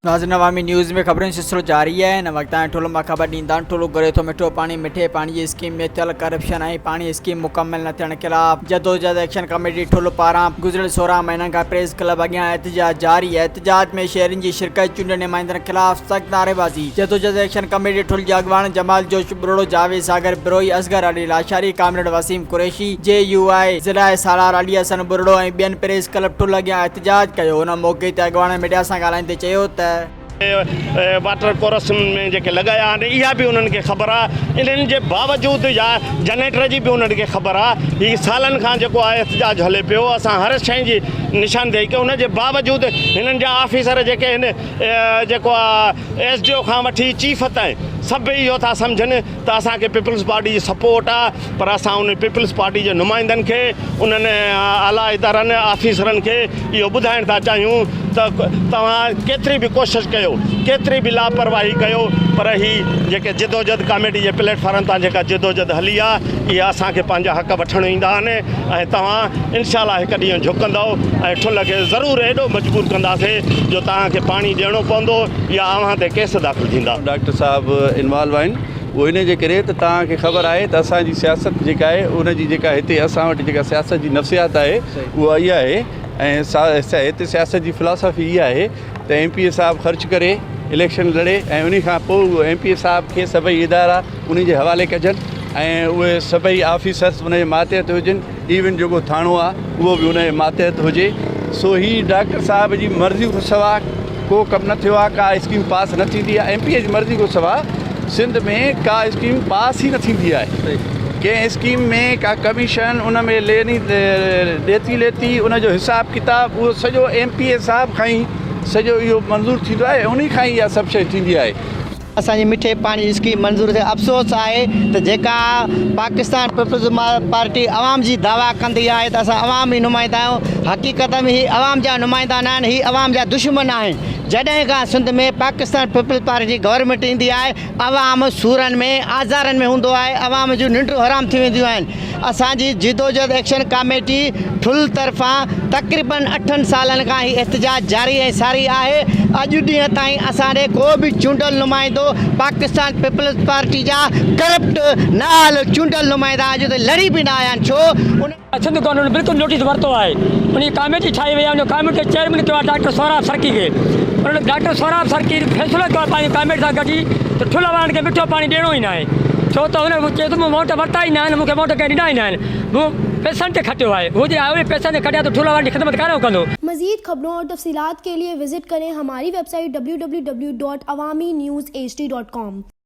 नाज़रीन अवामी न्यूज़ में खबरों सिलसिलो जारी है। इन वक्त ठुलो मां ख़बर ॾींदा ठुलो घुरे थो मिठो पानी। मिठे पानी की स्कीम में थियल करप्शन ऐं पानी स्कीम मुकम्मल न थियण खिलाफ़ जदोजहद एक्शन कमेटी ठुलो पारां गुज़िरियल 16 महीननि खां प्रेस क्लब अॻियां एहतजाज जारी है। एहतजाज में शहरनि जी शिरकत चूंडियल नुमाइंदनि खिलाफ़ सख़्त नारेबाज़ी। जदोजहद एक्शन कमेटी ठुल जे अॻवान जमाल जोश बुरोड़ो, जावेद सागर बिरोई, असगर अली लाशारी, कामरेड वसीम कुरैशी, JUI ज़िला सालार अली हसन बुरोड़ो ऐं ॿियनि प्रेस क्लब ठुल अॻियां एहतजाज कयो। उन मौक़े ते अॻवान मीडिया सां ॻाल्हाईंदे चयो त वाटर कोरस में जेके लगाया आहिनि इहा बि उन्हनि खे ख़बर आहे। इन्हनि जे बावजूद या जनरेटर जी बि उन्हनि खे ख़बर आहे। हीअ सालनि खां जेको आहे एहतजाज हले पियो। असां हर शइ जी निशानदेही कयूं। उन जे बावजूद हिननि जा ऑफिसर जेके आहिनि जेको आहे SDO खां वठी चीफ ताईं सभई इहो था सम्झनि त असांखे पीपल्स पार्टी जी सपोर्ट आहे। पर असां उन पीपल्स पार्टी जे नुमाइंदनि खे उन्हनि आला इदारनि ऑफिसरनि खे इहो ॿुधाइण था चाहियूं त तव्हां केतिरी बि कोशिशि कयो, केतिरी बि लापरवाही कयो, पर ही जेके जदोजहद कमेटी जे प्लेटफॉर्म तां जेका जदोजहद हली आहे इहा असांखे पंहिंजा हक़ वठण ईंदा आहिनि। ऐं तव्हां इंशाअल्लाह हिकु ॾींहुं झुकंदव ऐं ठुल खे ज़रूरु एॾो मजबूर कंदासीं जो तव्हांखे पाणी ॾियणो पवंदो या अव्हां ते केस दाख़िल थींदा। डॉक्टर साहब इन्वॉल्व आहिनि वो इन जे करे त तव्हांखे ख़बर आहे त असांजी सियासत जेका आहे उनजी जेका हिते असां वटि जेका सियासत जी नफ़सियात आहे उहा इहा आहे। ऐं हिते सियासत जी फिलासफ़ी इहा आहे त MPA साहब ख़र्च करे इलेक्शन लड़े ऐं उन खां पोइ MPA साहब खे सभई इदारा उन जे हवाले कजनि ऐं उहे सभई ऑफिसर्स उन जे मातहत हुजनि। इवन जेको थाणो आहे उहो बि उन जे मातहत हुजे। सो ही डॉक्टर साहब जी मर्ज़ी खां सवाइ को कमु न थियो आहे। का स्कीम पास न थींदी आहे। MPA जी मर्ज़ी खां सवाइ सिंध में का स्कीम पास ई न थींदी आहे। कंहिं स्कीम में का कमीशन उन में लेती उनजो हिसाब किताब उहो सॼो MPA साहब खां ई सॼो इहो मंज़ूरु थींदो आहे। उन खां ई इहा सभु शइ थींदी आहे। असांजी मिठे पाणी स्कीम मंज़ूर थिए। अफ़सोस आहे त जेका पाकिस्तान पीपल्स पार्टी अवाम जी दावा कंदी आहे त असां अवाम ई नुमाइंदा आहियूं। हक़ीक़त में ही अवाम जा नुमाइंदा न आहिनि, ही अवाम जा दुश्मन आहिनि। जॾहिं खां सिंध में पाकिस्तान पीपल्स पार्टी जी गवर्नमेंट ईंदी आहे अवाम सूरनि में आज़ारनि में हूंदो आहे। अवाम जूं निंडूं हराम थी वेंदियूं आहिनि। असांजी जदोजहद एक्शन कमेटी ठुल तरफ़ां तक़रीबन 8 सालनि खां ही एहतजाज जारी ऐं सारी आहे। अॼु ॾींहं ताईं असांजे को बि चूंडियल नुमाइंदो पाकिस्तान पीपल्स पार्टी जा करप्ट नाल चूंडियल नुमाइंदा अॼु ताईं लड़ी बि न आया आहिनि। छो उन सिंध गवर्नमेंट बिल्कुलु नोटिस वरितो आहे। उन कमेटी ठाही वई आहे। उन कमेटी जो चेयरमैन कयो आहे डॉक्टर सोहराब सरकी खे। उन्होंने डॉक्टर सोहराब सरकी फ़ैसिलो कयो आहे पंहिंजी कमेटी सां गॾु त ठुल वारनि खे मिठो पाणी ॾियणो ई न आहे। छो त हुन चए थो मूं वोट वरिता ई न आहिनि, मूंखे वोट कंहिं ॾिना ई न आहिनि। मूं पैसनि ते खटियो आहे। वो उहे पैसनि ते खटिया त ठुल वारनि जी ख़िदमत कान कंदो। मज़ीद खबरों और तफसीलात के लिए विजिट करें हमारी वेबसाइट www.awamiNewsHD.com।